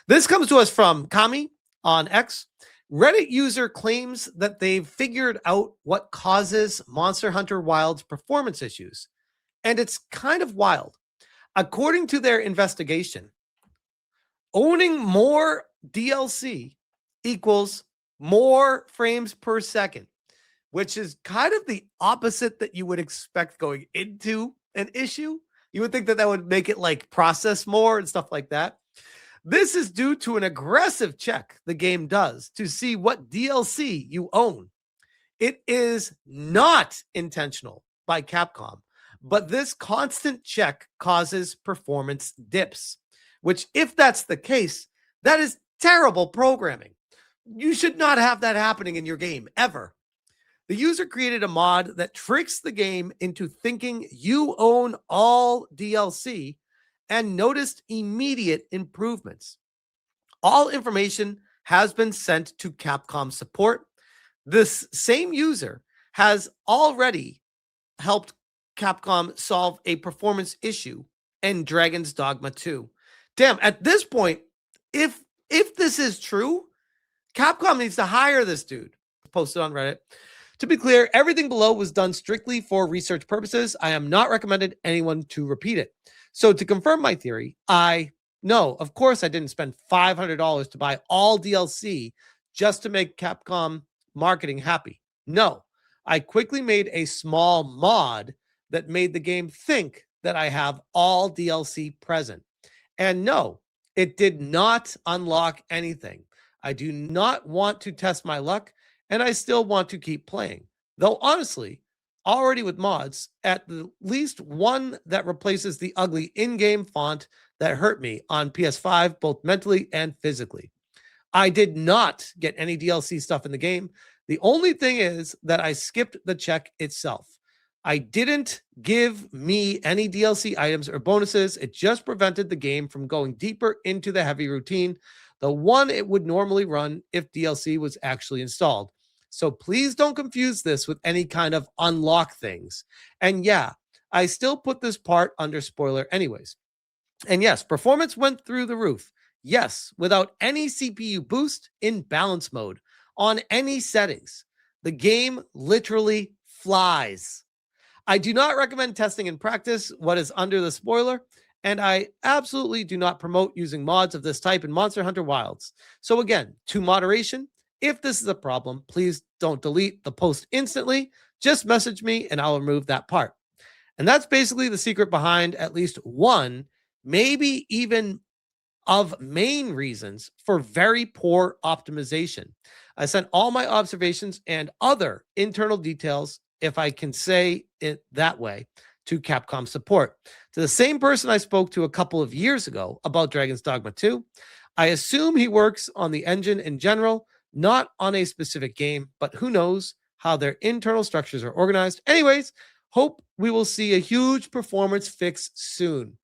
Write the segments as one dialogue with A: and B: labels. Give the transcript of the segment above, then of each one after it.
A: This comes to us from Kami on X. Reddit user claims that they've figured out what causes Monster Hunter Wild's performance issues. And it's kind of wild. According to their investigation, owning more DLC equals more frames per second, which is kind of the opposite that you would expect going into an issue. You would think that that would make it like process more and stuff like that. This is due to an aggressive check the game does to see what DLC you own. It is not intentional by Capcom, but this constant check causes performance dips, which, if that's the case, that is terrible programming. You should not have that happening in your game ever. The user created a mod that tricks the game into thinking you own all DLC and noticed immediate improvements. All information has been sent to Capcom support. This same user has already helped Capcom solve a performance issue in Dragon's Dogma 2. Damn, at this point, if this is true, Capcom needs to hire this dude. Posted on Reddit. To be clear, everything below was done strictly for research purposes. I am not recommending anyone to repeat it. So to confirm my theory, no, of course I didn't spend $500 to buy all DLC just to make Capcom marketing happy. No, I quickly made a small mod that made the game think that I have all DLC present. And no, it did not unlock anything. I do not want to test my luck, and I still want to keep playing. Though honestly, already with mods, at the least one that replaces the ugly in-game font that hurt me on PS5, both mentally and physically. I did not get any DLC stuff in the game. The only thing is that I skipped the check itself. I didn't give me any DLC items or bonuses. It just prevented the game from going deeper into the heavy routine, the one it would normally run if DLC was actually installed. So please don't confuse this with any kind of unlock things. And yeah, I still put this part under spoiler anyways. And yes, performance went through the roof. Yes, without any CPU boost in balance mode on any settings. The game literally flies. I do not recommend testing in practice what is under the spoiler, and I absolutely do not promote using mods of this type in Monster Hunter Wilds. So again, to moderation, if this is a problem, please don't delete the post instantly. Just message me and I'll remove that part. And that's basically the secret behind at least one, maybe even of main reasons for very poor optimization. I sent all my observations and other internal details, if I can say it that way, to Capcom support. To the same person I spoke to a couple of years ago about Dragon's Dogma 2. I assume he works on the engine in general, not on a specific game, but who knows how their internal structures are organized. Anyways, hope we will see a huge performance fix soon.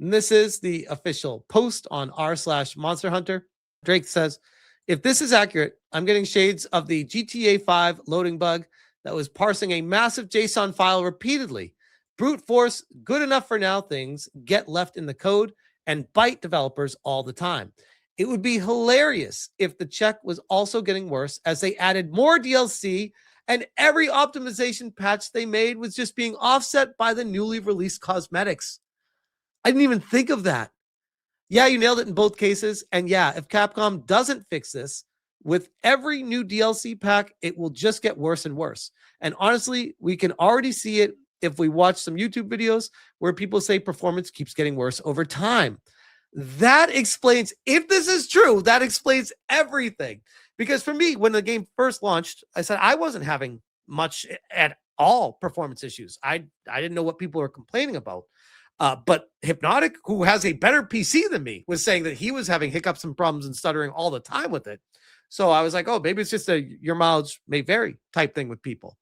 A: And this is the official post on r/Monster Hunter. Drake says, if this is accurate, I'm getting shades of the GTA 5 loading bug that was parsing a massive JSON file repeatedly. Brute force, good enough for now things get left in the code and bite developers all the time. It would be hilarious if the check was also getting worse as they added more DLC and every optimization patch they made was just being offset by the newly released cosmetics. I didn't even think of that. Yeah, you nailed it in both cases. And yeah, if Capcom doesn't fix this, with every new DLC pack, it will just get worse and worse. And honestly, we can already see it if we watch some YouTube videos where people say performance keeps getting worse over time. That explains, if this is true, that explains everything. Because for me, when the game first launched, I said I wasn't having much at all performance issues. I didn't know what people were complaining about. But Hypnotic, who has a better PC than me, was saying that he was having hiccups and problems and stuttering all the time with it. So I was like, oh, maybe it's just a your mileage may vary type thing with people.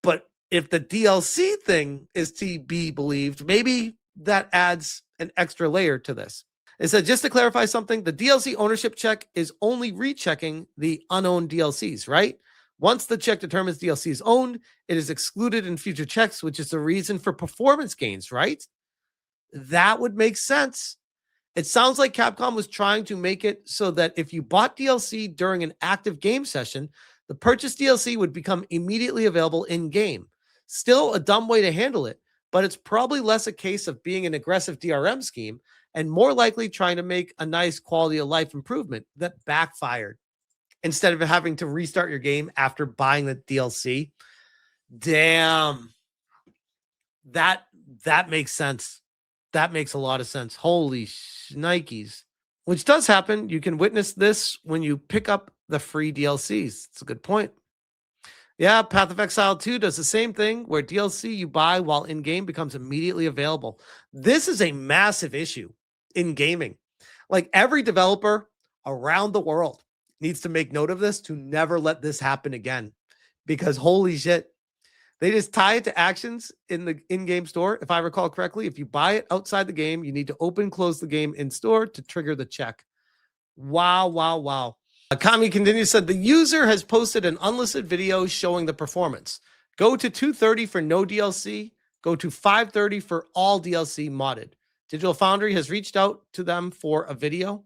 A: But if the DLC thing is to be believed, maybe that adds an extra layer to this. It said, just to clarify something, the DLC ownership check is only rechecking the unowned DLCs, right? Once the check determines DLC is owned, it is excluded in future checks, which is the reason for performance gains, right? That would make sense. It sounds like Capcom was trying to make it so that if you bought DLC during an active game session, the purchased DLC would become immediately available in game. Still a dumb way to handle it, but it's probably less a case of being an aggressive DRM scheme and more likely trying to make a nice quality of life improvement that backfired instead of having to restart your game after buying the DLC. Damn. That makes sense. That makes a lot of sense. Holy shnikes. Which does happen. You can witness this when you pick up the free DLCs. It's a good point. Yeah, Path of Exile 2 does the same thing where DLC you buy while in-game becomes immediately available. This is a massive issue in gaming. Like every developer around the world needs to make note of this to never let this happen again. Because holy shit, they just tie it to actions in the in-game store. If I recall correctly, if you buy it outside the game, you need to open and close the game in store to trigger the check. Wow, wow, wow. Kami continues, said the user has posted an unlisted video showing the performance. Go to 230 for no DLC. Go to 530 for all DLC modded. Digital Foundry has reached out to them for a video.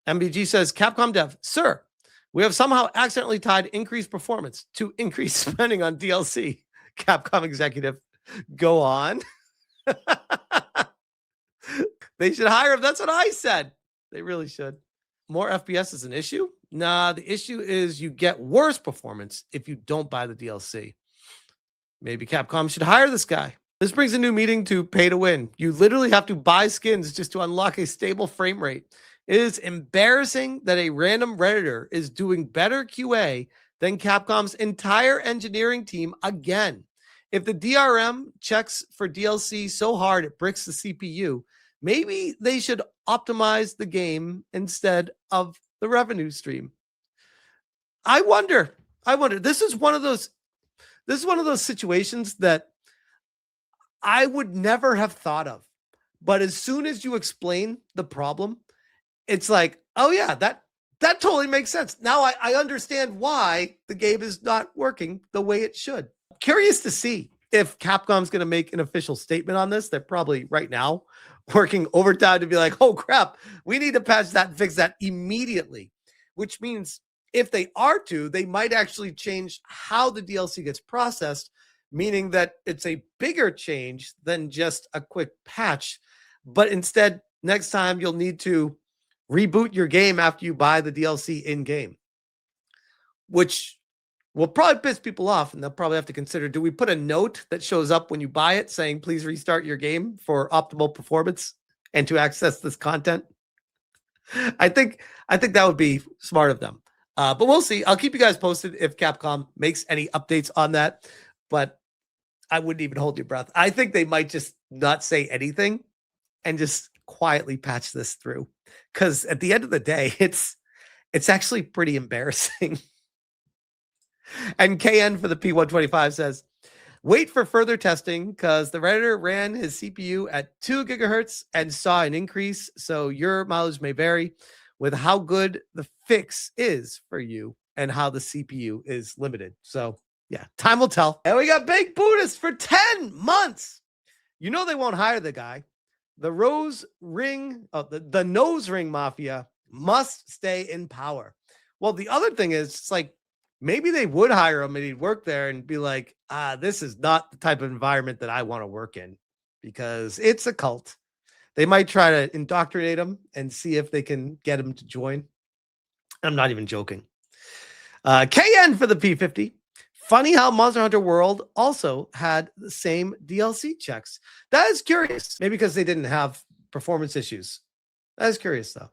A: MBG says, Capcom dev, sir, we have somehow accidentally tied increased performance to increased spending on DLC. Capcom executive, go on. They should hire him. That's what I said. They really should. More FPS is an issue? Nah, the issue is you get worse performance if you don't buy the DLC. Maybe Capcom should hire this guy. This brings a new meaning to pay to win. You literally have to buy skins just to unlock a stable frame rate. It is embarrassing that a random Redditor is doing better QA than Capcom's entire engineering team again. If the DRM checks for DLC so hard it bricks the CPU, maybe they should optimize the game instead of the revenue stream. I wonder. This is one of those situations that I would never have thought of. But as soon as you explain the problem, it's like, oh yeah, that totally makes sense. Now I understand why the game is not working the way it should. Curious to see if Capcom's going to make an official statement on this. They're probably right now working overtime to be like, oh crap, we need to patch that and fix that immediately. Which means if they are to, they might actually change how the DLC gets processed, meaning that it's a bigger change than just a quick patch. But instead, next time you'll need to reboot your game after you buy the DLC in-game, which will probably piss people off, and they'll probably have to consider, do we put a note that shows up when you buy it saying, please restart your game for optimal performance and to access this content? I think that would be smart of them. But we'll see. I'll keep you guys posted if Capcom makes any updates on that, but I wouldn't even hold your breath. I think they might just not say anything and just quietly patch this through. Because at the end of the day, it's actually pretty embarrassing. And KN for the P125 says, wait for further testing because the Redditor ran his CPU at 2 gigahertz and saw an increase. So your mileage may vary with how good the fix is for you and how the CPU is limited. So yeah, time will tell. And we got Big Buddhist for 10 months. You know they won't hire the guy. The nose ring mafia must stay in power. Well, the other thing is, it's like, maybe they would hire him and he'd work there and be like, this is not the type of environment that I want to work in because it's a cult. They might try to indoctrinate him and see if they can get him to join. I'm not even joking. KN for the P50. Funny how Monster Hunter World also had the same DLC checks. That is curious. Maybe because they didn't have performance issues. That is curious, though.